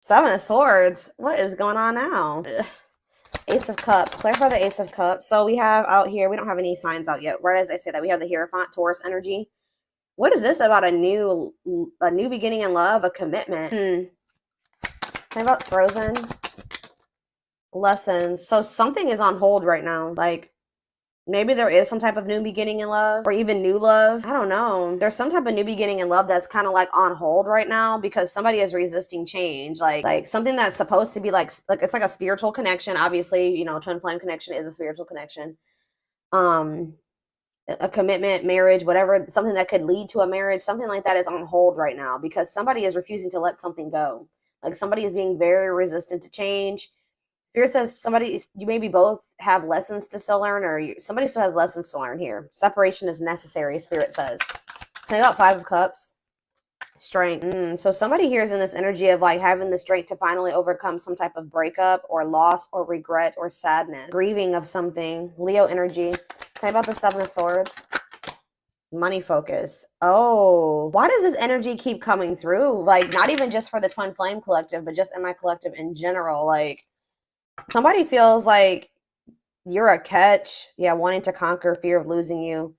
Seven of Swords. What is going on now? Ugh. Ace of Cups. Clarify the Ace of Cups. So we have out here, we don't have any signs out yet. Right as I say that, we have the Hierophant, Taurus energy. What is this about a new beginning in love, a commitment? Think about Frozen. Lessons. So something is on hold right now. Like, maybe there is some type of new beginning in love or even new love. I don't know. There's some type of new beginning in love that's kind of like on hold right now because somebody is resisting change. Like something that's supposed to be like it's like a spiritual connection. Obviously, you know, twin flame connection is a spiritual connection. A commitment, marriage, whatever, something that could lead to a marriage, something like that is on hold right now because somebody is refusing to let something go. Like somebody is being very resistant to change. Spirit says you maybe both have lessons to still learn, or somebody still has lessons to learn here. Separation is necessary, Spirit says. Tell me about Five of Cups. Strength. So somebody here is in this energy of like having the strength to finally overcome some type of breakup or loss or regret or sadness. Grieving of something. Leo energy. Tell me about the Seven of Swords. Money focus. Oh, why does this energy keep coming through? Like, not even just for the Twin Flame Collective, but just in my collective in general. Like, somebody feels like you're a catch. Yeah, wanting to conquer fear of losing you.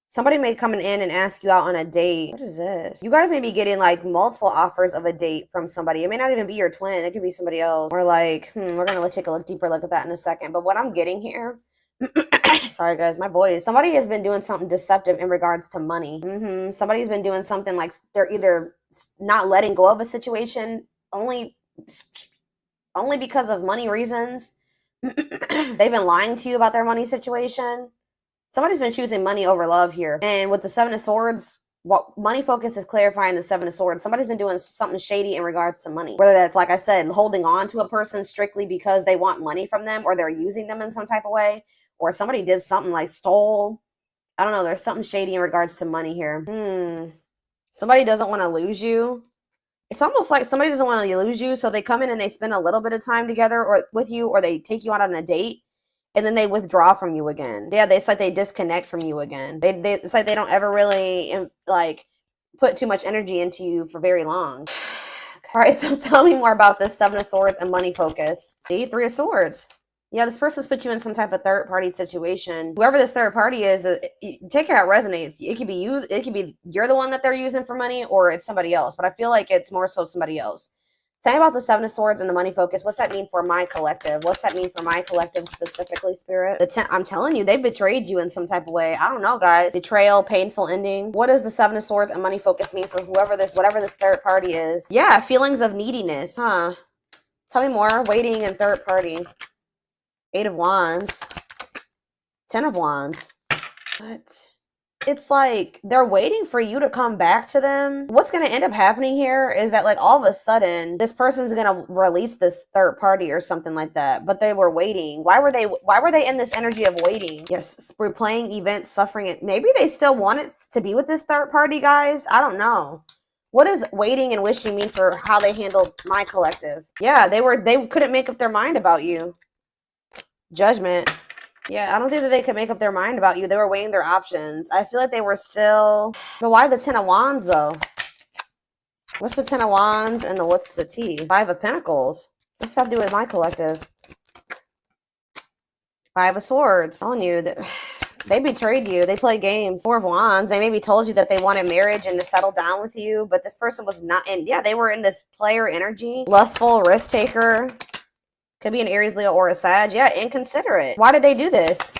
Somebody may come in and ask you out on a date. What is this? You guys may be getting like multiple offers of a date from somebody. It may not even be your twin. It could be somebody else. Or like, we're going to take a deeper look at that in a second. But what I'm getting here, sorry guys, my voice. Somebody has been doing something deceptive in regards to money. Somebody's been doing something like they're either not letting go of a situation only because of money reasons. They've been lying to you about their money situation. Somebody's been choosing money over love here. And with the Seven of Swords, what money focus is clarifying the Seven of Swords. Somebody's been doing something shady in regards to money. Whether that's, like I said, holding on to a person strictly because they want money from them or they're using them in some type of way. Or somebody did something like stole. I don't know. There's something shady in regards to money here. Somebody doesn't want to lose you. It's almost like somebody doesn't want to lose you, so they come in and they spend a little bit of time together or with you, or they take you out on a date, and then they withdraw from you again. Yeah, it's like they disconnect from you again. It's like they don't ever really like put too much energy into you for very long. All right, so tell me more about this Seven of Swords and money focus. See, Three of Swords. Yeah, this person's put you in some type of third-party situation. Whoever this third party is, take care how it resonates. It could be you. It could be you're the one that they're using for money, or it's somebody else. But I feel like it's more so somebody else. Tell me about the Seven of Swords and the money focus. What's that mean for my collective? What's that mean for my collective specifically, Spirit? I'm telling you, they betrayed you in some type of way. I don't know, guys. Betrayal, painful ending. What does the Seven of Swords and money focus mean for whatever this third party is? Yeah, feelings of neediness, huh? Tell me more. Waiting and third party. Eight of Wands. 10 of Wands. What? It's like they're waiting for you to come back to them. What's going to end up happening here is that like all of a sudden this person's going to release this third party or something like that. But they were waiting. Why were they in this energy of waiting? Yes, replaying events, suffering it. Maybe they still wanted to be with this third party, guys. I don't know. What does waiting and wishing mean for how they handled my collective? Yeah, they couldn't make up their mind about you. Judgment. Yeah, I don't think that they could make up their mind about you. They were weighing their options. I feel like they were still... But why the 10 of Wands, though? What's the 10 of Wands and what's the T? 5 of Pentacles. What's that have to do with my collective? 5 of Swords. I'm telling you, that they betrayed you. They played games. 4 of Wands. They maybe told you that they wanted marriage and to settle down with you, but this person was not... And yeah, they were in this player energy. Lustful, risk taker. Could be an Aries, Leo, or a Sag. Yeah, inconsiderate. Why did they do this?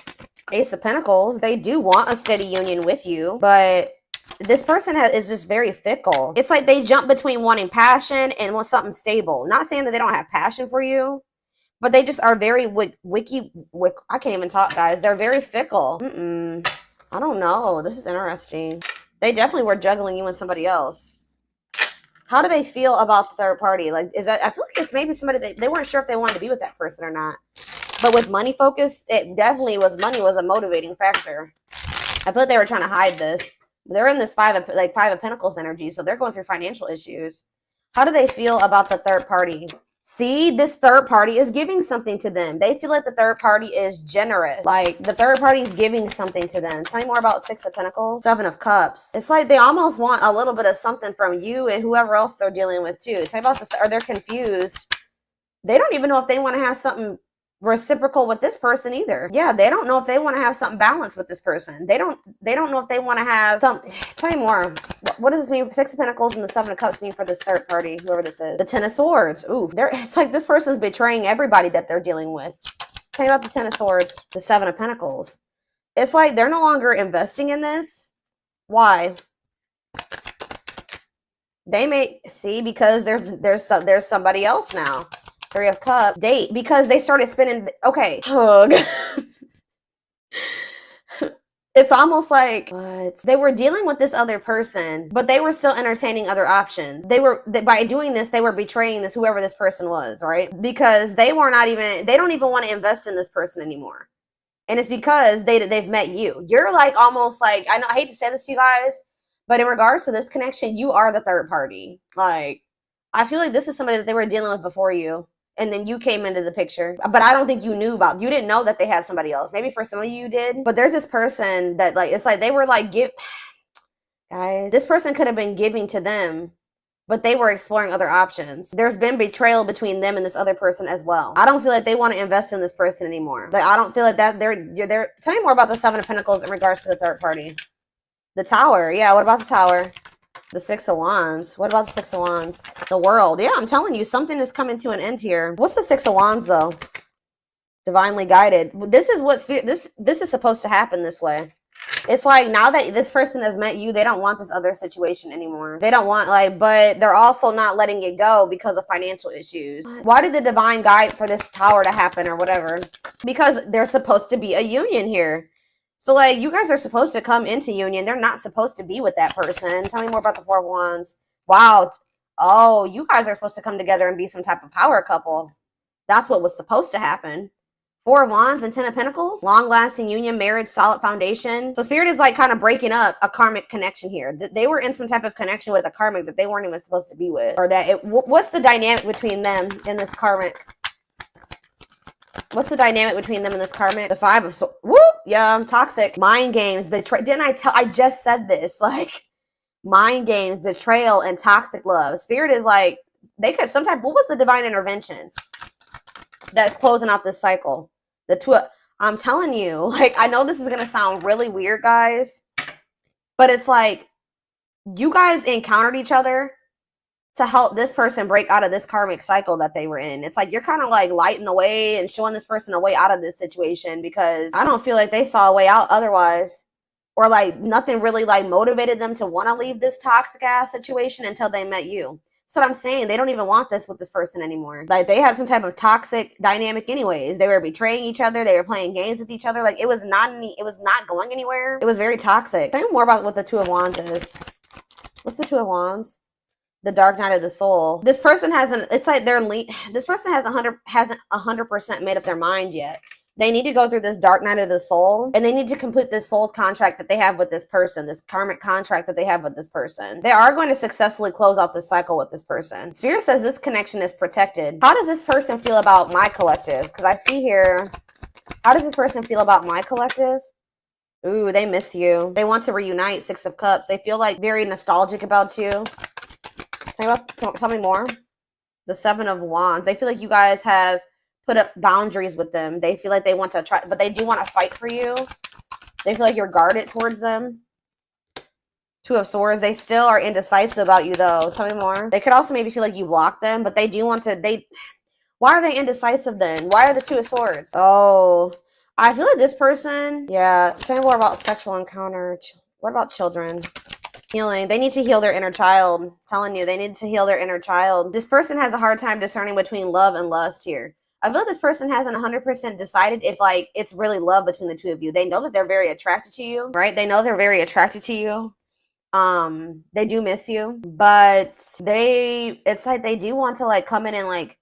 Ace of Pentacles. They do want a steady union with you, but this person is just very fickle. It's like they jump between wanting passion and want something stable. Not saying that they don't have passion for you, but they just are very I can't even talk, guys. They're very fickle. I don't know. This is interesting. They definitely were juggling you and somebody else. How do they feel about the third party? Like, I feel like it's maybe somebody that they weren't sure if they wanted to be with that person or not. But with money focus, it definitely was money was a motivating factor. I feel like they were trying to hide this. They're in this five of Pentacles energy, so they're going through financial issues. How do they feel about the third party? See, this third party is giving something to them. They feel like the third party is generous. Like the third party is giving something to them. Tell me more about Six of Pentacles, Seven of Cups. It's like they almost want a little bit of something from you and whoever else they're dealing with too. Tell me about this, or they're confused. They don't even know if they want to have something reciprocal with this person either. Yeah, they don't know if they want to have something balanced with this person. They don't know if they want to have some. Tell me more. What does this mean? Six of Pentacles and the Seven of Cups mean for this third party, whoever this is. The Ten of Swords. Ooh, it's like this person's betraying everybody that they're dealing with. Tell me about the Ten of Swords, the Seven of Pentacles. It's like they're no longer investing in this. Why? They may see because there's somebody else now. Three of Cups. Date. Because they started spending. Okay. Hug. It's almost like what? They were dealing with this other person, but they were still entertaining other options. By doing this, they were betraying this, whoever this person was, right? Because they don't even want to invest in this person anymore. And it's because they've met you. You're like almost like, I hate to say this to you guys, but in regards to this connection, you are the third party. Like, I feel like this is somebody that they were dealing with before you. And then you came into the picture. But I don't think you didn't know that they had somebody else. Maybe for some of you did. But there's this person that like, it's like they were like, guys, this person could have been giving to them, but they were exploring other options. There's been betrayal between them and this other person as well. I don't feel like they want to invest in this person anymore. Like, I don't feel like that they're tell me more about the Seven of Pentacles in regards to the third party. The Tower. Yeah, what about the Tower? The Six of Wands. What about the Six of Wands? The World. Yeah, I'm telling you, something is coming to an end here. What's the Six of Wands, though? Divinely guided. This is what this is supposed to happen this way. It's like now that this person has met you, they don't want this other situation anymore. They don't want but they're also not letting it go because of financial issues. Why did the divine guide for this Tower to happen or whatever? Because there's supposed to be a union here. So, like, you guys are supposed to come into union. They're not supposed to be with that person. Tell me more about the Four of Wands. Wow. Oh, you guys are supposed to come together and be some type of power couple. That's what was supposed to happen. Four of Wands and Ten of Pentacles. Long-lasting union, marriage, solid foundation. So, Spirit is, like, kind of breaking up a karmic connection here. They were in some type of connection with a karmic that they weren't even supposed to be with. Or that what's the dynamic between them in this karmic? What's the dynamic between them and this karmic? The Five of Swords. Whoop! Yeah, toxic. Mind games, betrayal. Didn't I just said this. Like, mind games, betrayal, and toxic love. Spirit is like, they could sometimes, what was the divine intervention that's closing out this cycle? I'm telling you, like, I know this is going to sound really weird, guys, but it's like, you guys encountered each other to help this person break out of this karmic cycle that they were in. It's like you're kind of like lighting the way and showing this person a way out of this situation, because I don't feel like they saw a way out otherwise, or like nothing really like motivated them to want to leave this toxic ass situation until they met you. So what I'm saying, they don't even want this with this person anymore. Like, they had some type of toxic dynamic anyways. They were betraying each other. They were playing games with each other. Like, it was not going anywhere. It was very toxic. Tell me more about what the Two of Wands is. What's the Two of Wands? The Dark Night of the Soul. This person hasn't, it's like this person hasn't 100% made up their mind yet. They need to go through this Dark Night of the Soul, and they need to complete this soul contract that they have with this person, this karmic contract that they have with this person. They are going to successfully close out this cycle with this person. Spirit says this connection is protected. How does this person feel about my collective? Because I see here, how does this person feel about my collective? Ooh, they miss you. They want to reunite. Six of Cups. They feel like very nostalgic about you. Tell me more. The Seven of Wands. They feel like you guys have put up boundaries with them. They feel like they want to try, but they do want to fight for you. They feel like you're guarded towards them. Two of Swords. They still are indecisive about you, though. Tell me more. They could also maybe feel like you blocked them, but they do want to. Why are they indecisive then? Why are the Two of Swords? Oh, I feel like this person. Yeah. Tell me more about sexual encounter. What about children? Healing. They need to heal their inner child. I'm telling you, they need to heal their inner child. This person has a hard time discerning between love and lust here. I feel like this person hasn't 100% decided if like it's really love between the two of you. They know that they're very attracted to you, right? They know they're very attracted to you. They do miss you, but it's like they do want to like come in and like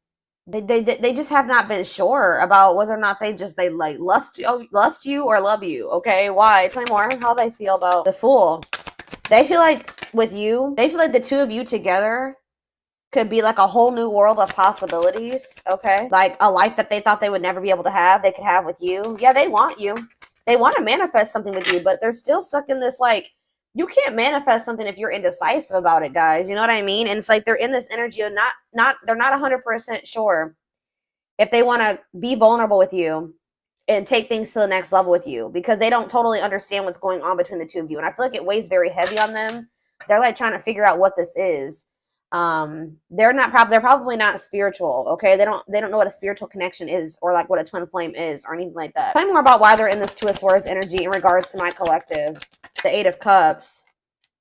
they just have not been sure about whether or not they like lust you or love you. Okay, why? Tell me more how they feel about the Fool. They feel like with you, they feel like the two of you together Could be like a whole new world of possibilities, okay? Like a life that they thought they would never be able to have, they could have with you. Yeah, they want you. They want to manifest something with you, but they're still stuck in this, like, you can't manifest something if you're indecisive about it, guys. You know what I mean? And it's like they're in this energy of they're not 100% sure if they want to be vulnerable with you and take things to the next level with you, because they don't totally understand what's going on between the two of you. And I feel like it weighs very heavy on them. They're like trying to figure out what this is. They're probably not spiritual, okay? They don't know what a spiritual connection is, or like what a twin flame is, or anything like that. Tell me more about why they're in this Two of Swords energy in regards to my collective. The Eight of Cups.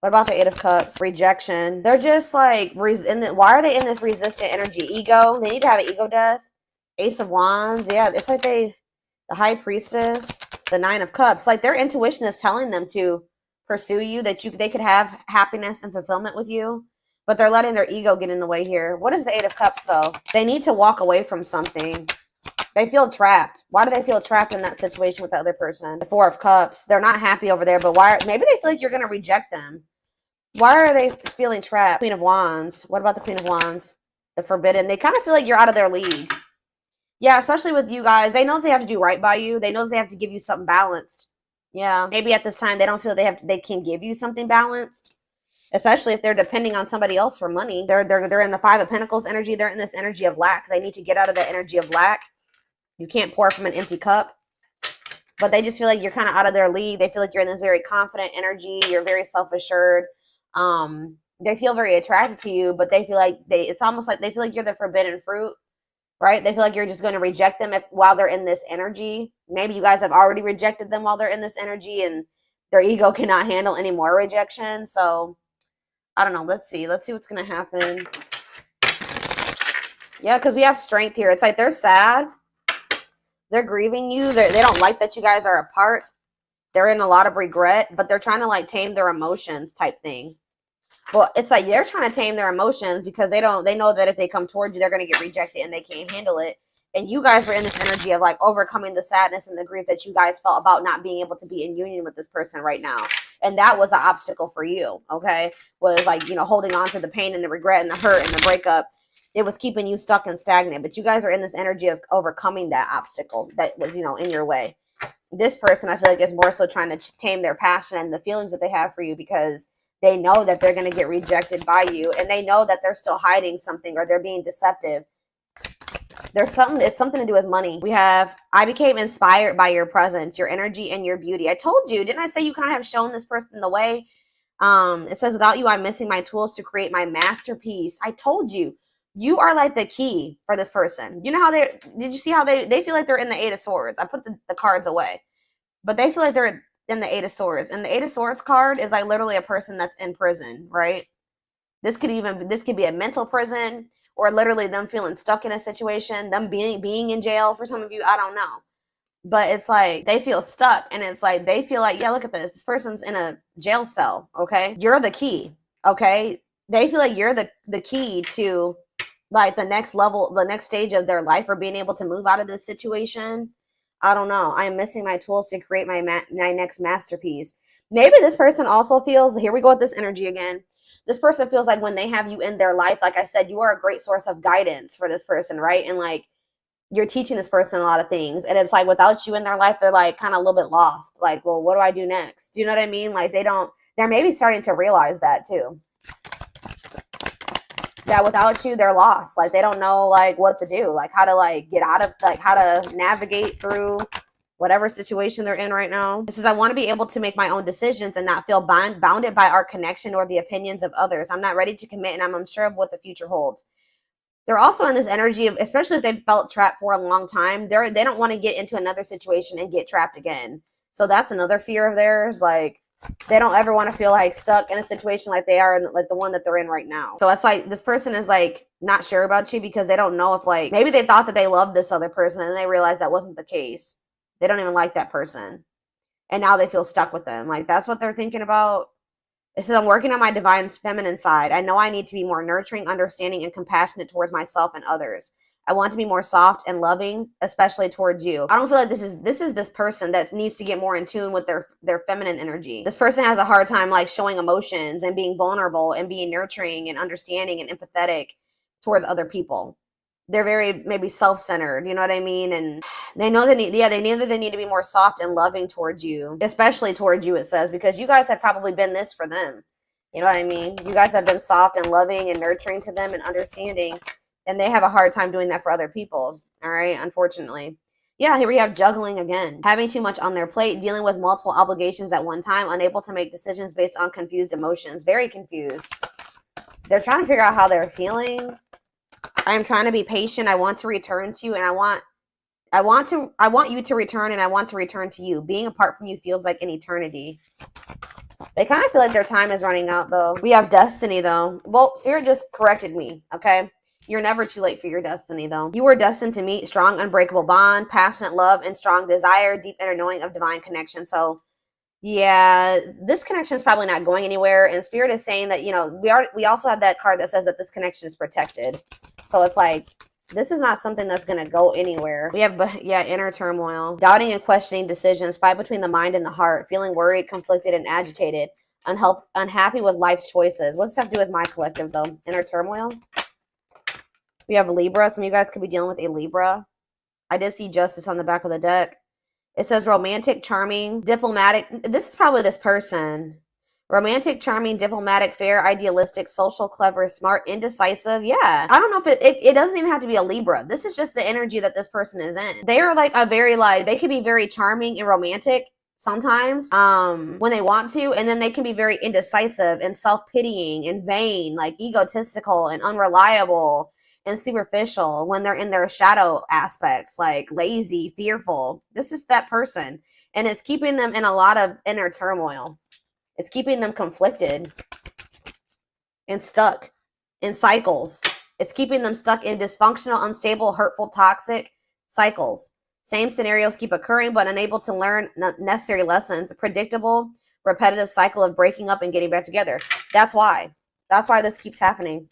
What about the Eight of Cups? Rejection. They're just like, why are they in this resistant energy? Ego. They need to have an ego death. Ace of Wands. Yeah, it's like the High Priestess, the Nine of Cups. Like their intuition is telling them to pursue you, that they could have happiness and fulfillment with you. But they're letting their ego get in the way here. What is the Eight of Cups, though? They need to walk away from something. They feel trapped. Why do they feel trapped in that situation with the other person? The Four of Cups. They're not happy over there, but why? Maybe they feel like you're going to reject them. Why are they feeling trapped? Queen of Wands. What about the Queen of Wands? The Forbidden. They kind of feel like you're out of their league. Yeah, especially with you guys. They know they have to do right by you. They know they have to give you something balanced. Yeah. Maybe at this time they don't feel they can give you something balanced. Especially if they're depending on somebody else for money. They're in the Five of Pentacles energy. They're in this energy of lack. They need to get out of the energy of lack. You can't pour from an empty cup. But they just feel like you're kind of out of their league. They feel like you're in this very confident energy. You're very self-assured. They feel very attracted to you, but they feel like it's almost like they feel like you're the forbidden fruit, right? They feel like you're just going to reject them while they're in this energy. Maybe you guys have already rejected them while they're in this energy, and their ego cannot handle any more rejection. So I don't know. Let's see what's going to happen. Yeah, because we have Strength here. It's like they're sad. They're grieving you. They don't like that you guys are apart. They're in a lot of regret, but they're trying to like tame their emotions type thing. Well, it's like they're trying to tame their emotions because they know that if they come towards you, they're going to get rejected and they can't handle it. And you guys are in this energy of like overcoming the sadness and the grief that you guys felt about not being able to be in union with this person right now. And that was an obstacle for you, okay? Was like, holding on to the pain and the regret and the hurt and the breakup. It was keeping you stuck and stagnant. But you guys are in this energy of overcoming that obstacle that was, in your way. This person, I feel like, is more so trying to tame their passion and the feelings that they have for you, because they know that they're going to get rejected by you. And they know that they're still hiding something, or they're being deceptive. It's something to do with money. We have, I became inspired by your presence, your energy, and your beauty. I told you, didn't I say you kind of have shown this person the way? It says, without you, I'm missing my tools to create my masterpiece. I told you, you are like the key for this person. You know how did you see how they feel like they're in the Eight of Swords? I put the cards away, but they feel like they're in the Eight of Swords. And the Eight of Swords card is like literally a person that's in prison, right? This could be a mental prison, or literally them feeling stuck in a situation, them being in jail for some of you. I don't know. But it's like they feel stuck, and it's like they feel like, yeah, look at this. This person's in a jail cell, okay? You're the key, okay? They feel like you're the key to like the next level, the next stage of their life, or being able to move out of this situation. I don't know. I am missing my tools to create my next masterpiece. Maybe this person also feels, here we go with this energy again. This person feels like when they have you in their life, like I said, you are a great source of guidance for this person, right? And like you're teaching this person a lot of things. And it's like without you in their life, they're like kind of a little bit lost. Like, well, what do I do next? Do you know what I mean? Like they're maybe starting to realize that too. That without you, they're lost. Like they don't know like what to do, like how to like get out of, like how to navigate through whatever situation they're in right now. This is, I want to be able to make my own decisions and not feel bounded by our connection or the opinions of others. I'm not ready to commit, and I'm unsure of what the future holds. They're also in this energy of, especially if they've felt trapped for a long time, they don't want to get into another situation and get trapped again. So that's another fear of theirs. Like they don't ever want to feel like stuck in a situation like they are in, like the one that they're in right now. So it's like this person is like not sure about you because they don't know if like maybe they thought that they loved this other person and they realized that wasn't the case. They don't even like that person. And now they feel stuck with them. Like that's what they're thinking about. It says, I'm working on my divine feminine side. I know I need to be more nurturing, understanding, and compassionate towards myself and others. I want to be more soft and loving, especially towards you. I don't feel like this is this person that needs to get more in tune with their feminine energy. This person has a hard time like showing emotions and being vulnerable and being nurturing and understanding and empathetic towards other people. They're very maybe self-centered, you know what I mean? And they know they need, yeah, they need to be more soft and loving towards you, especially towards you, it says, because you guys have probably been this for them. You know what I mean? You guys have been soft and loving and nurturing to them and understanding, and they have a hard time doing that for other people. All right, unfortunately. Yeah, here we have juggling again. Having too much on their plate, dealing with multiple obligations at one time, unable to make decisions based on confused emotions. Very confused. They're trying to figure out how they're feeling. I am trying to be patient. I want to return to you, and I want you to return, and I want to return to you. Being apart from you feels like an eternity. They kind of feel like their time is running out, though. We have destiny, though. Well, Spirit just corrected me, okay? You're never too late for your destiny, though. You were destined to meet strong, unbreakable bond, passionate love, and strong desire, deep inner knowing of divine connection. So, yeah, this connection is probably not going anywhere. And Spirit is saying that, you know, we also have that card that says that this connection is protected. So it's like, this is not something that's going to go anywhere. We have, yeah, inner turmoil, doubting and questioning decisions, fight between the mind and the heart, feeling worried, conflicted, and agitated, unhappy with life's choices. What does this have to do with my collective, though? Inner turmoil. We have Libra. Some of you guys could be dealing with a Libra. I did see Justice on the back of the deck. It says romantic, charming, diplomatic. This is probably this person. Romantic, charming, diplomatic, fair, idealistic, social, clever, smart, indecisive. Yeah. I don't know if it doesn't even have to be a Libra. This is just the energy that this person is in. They are like a very, like, they can be very charming and romantic sometimes when they want to, and then they can be very indecisive and self-pitying and vain, like egotistical and unreliable and superficial when they're in their shadow aspects, like lazy, fearful. This is that person, and it's keeping them in a lot of inner turmoil. It's keeping them conflicted and stuck in cycles. It's keeping them stuck in dysfunctional, unstable, hurtful, toxic cycles. Same scenarios keep occurring, but unable to learn necessary lessons. A predictable, repetitive cycle of breaking up and getting back together. That's why. That's why this keeps happening.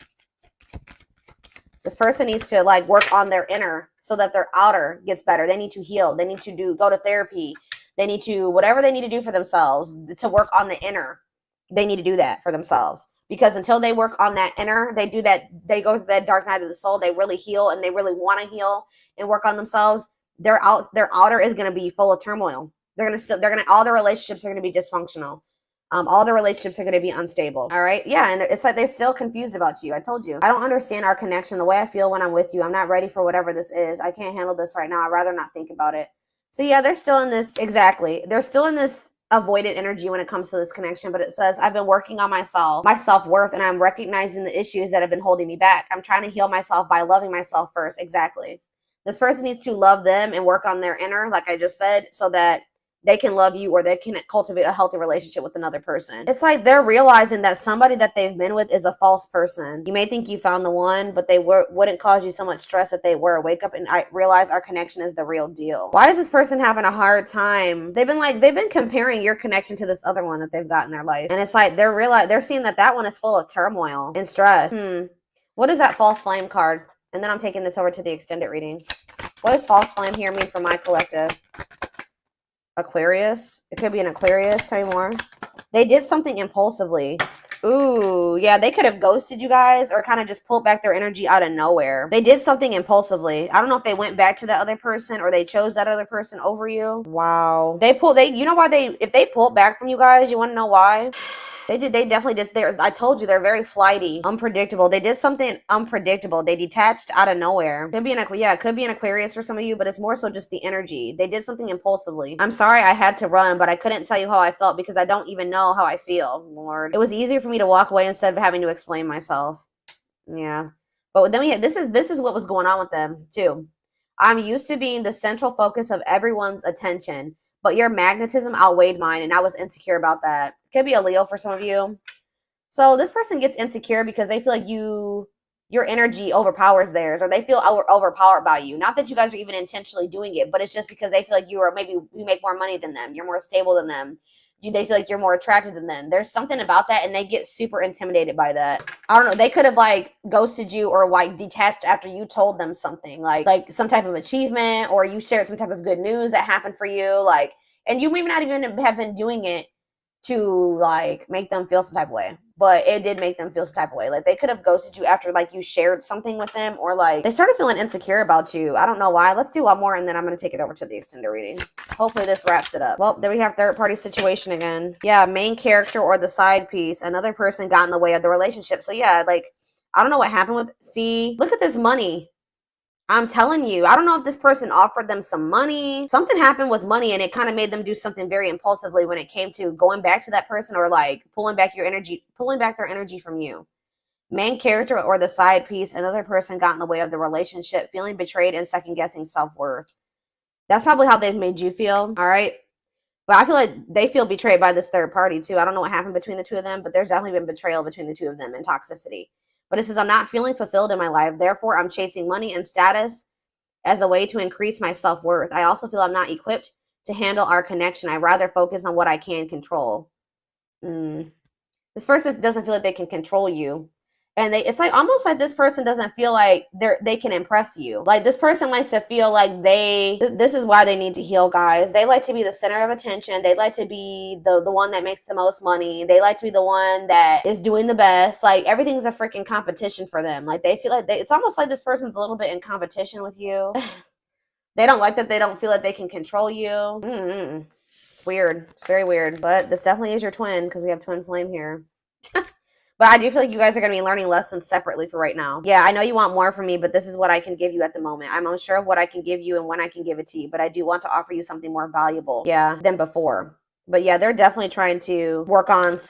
This person needs to like work on their inner so that their outer gets better. They need to heal. They need to go to therapy. They need to, whatever they need to do for themselves to work on the inner, they need to do that for themselves. Because until they work on that inner, they do that, they go through that dark night of the soul, they really heal and they really want to heal and work on themselves, their outer is going to be full of turmoil. All their relationships are going to be dysfunctional. All the relationships are going to be unstable. All right. Yeah. And it's like they're still confused about you. I told you. I don't understand our connection, the way I feel when I'm with you. I'm not ready for whatever this is. I can't handle this right now. I'd rather not think about it. So yeah, they're still in this. Exactly. They're still in this avoidant energy when it comes to this connection. But it says, I've been working on myself, my self-worth, and I'm recognizing the issues that have been holding me back. I'm trying to heal myself by loving myself first. Exactly. This person needs to love them and work on their inner, like I just said, so that they can love you or they can cultivate a healthy relationship with another person. It's like they're realizing that somebody that they've been with is a false person. You may think you found the one, but they wouldn't cause you so much stress if they were. Wake up and realize our connection is the real deal. Why is this person having a hard time? They've been comparing your connection to this other one that they've got in their life. And it's like they're seeing that one is full of turmoil and stress. What is that false flame card? And then I'm taking this over to the extended reading. What does false flame here mean for my collective? Aquarius. It could be an Aquarius. Tell me more. They did something impulsively. Ooh, yeah, they could have ghosted you guys or kind of just pulled back their energy out of nowhere. They did something impulsively. I don't know if they went back to that other person or they chose that other person over you. Wow. You know why if they pulled back from you guys, you want to know why? They definitely just, I told you, they're very flighty, unpredictable. They did something unpredictable. They detached out of nowhere. It could be an Aquarius for some of you, but it's more so just the energy. They did something impulsively. I'm sorry I had to run, but I couldn't tell you how I felt because I don't even know how I feel, Lord. It was easier for me to walk away instead of having to explain myself. Yeah. But then this is what was going on with them too. I'm used to being the central focus of everyone's attention, but your magnetism outweighed mine, and I was insecure about that. Could be a Leo for some of you. So this person gets insecure because they feel like your energy overpowers theirs, or they feel overpowered by you. Not that you guys are even intentionally doing it, but it's just because they feel like you make more money than them. You're more stable than them. They feel like you're more attractive than them. There's something about that, and they get super intimidated by that. I don't know. They could have like ghosted you or like detached after you told them something, like some type of achievement, or you shared some type of good news that happened for you, and you may not even have been doing it to like make them feel some type of way. But it did make them feel some type of way. Like they could have ghosted you after like you shared something with them, or like they started feeling insecure about you. I don't know why. Let's do one more and then I'm gonna take it over to the extended reading. Hopefully this wraps it up. Well, there we have third party situation again. Yeah, main character or the side piece. Another person got in the way of the relationship. So yeah, like I don't know what happened with, see, look at this money. I'm telling you, I don't know if this person offered them some money. Something happened with money and it kind of made them do something very impulsively when it came to going back to that person, or like pulling back their energy from you. Main character or the side piece, another person got in the way of the relationship, feeling betrayed and second guessing self-worth. That's probably how they've made you feel, all right? But I feel like they feel betrayed by this third party too. I don't know what happened between the two of them, but there's definitely been betrayal between the two of them and toxicity. But it says, I'm not feeling fulfilled in my life. Therefore, I'm chasing money and status as a way to increase my self-worth. I also feel I'm not equipped to handle our connection. I rather focus on what I can control. This person doesn't feel like they can control you. And it's like almost like this person doesn't feel like they can impress you. Like this person likes to feel like this is why they need to heal, guys. They like to be the center of attention. They like to be the one that makes the most money. They like to be the one that is doing the best. Like everything's a freaking competition for them. Like they feel like it's almost like this person's a little bit in competition with you. They don't like that they don't feel like they can control you. It's weird. It's very weird. But this definitely is your twin because we have twin flame here. But I do feel like you guys are going to be learning lessons separately for right now. Yeah, I know you want more from me, but this is what I can give you at the moment. I'm unsure of what I can give you and when I can give it to you, but I do want to offer you something more valuable, yeah, than before. But yeah, they're definitely trying to work on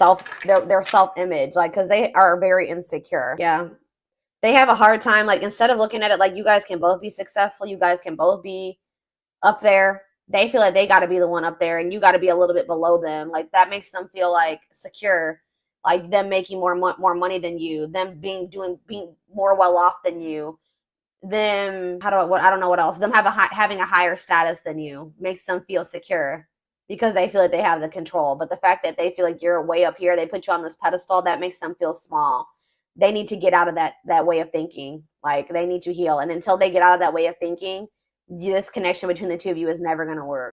their self-image, like, because they are very insecure. Yeah. They have a hard time, like, instead of looking at it like you guys can both be successful, you guys can both be up there, they feel like they got to be the one up there and you got to be a little bit below them. Like, that makes them feel, like, secure. Like them making more money than you, them being more well off than you, them I don't know what else. Them having a higher status than you makes them feel secure because they feel like they have the control. But the fact that they feel like you're way up here, they put you on this pedestal, that makes them feel small. They need to get out of that way of thinking. Like they need to heal, and until they get out of that way of thinking, this connection between the two of you is never going to work.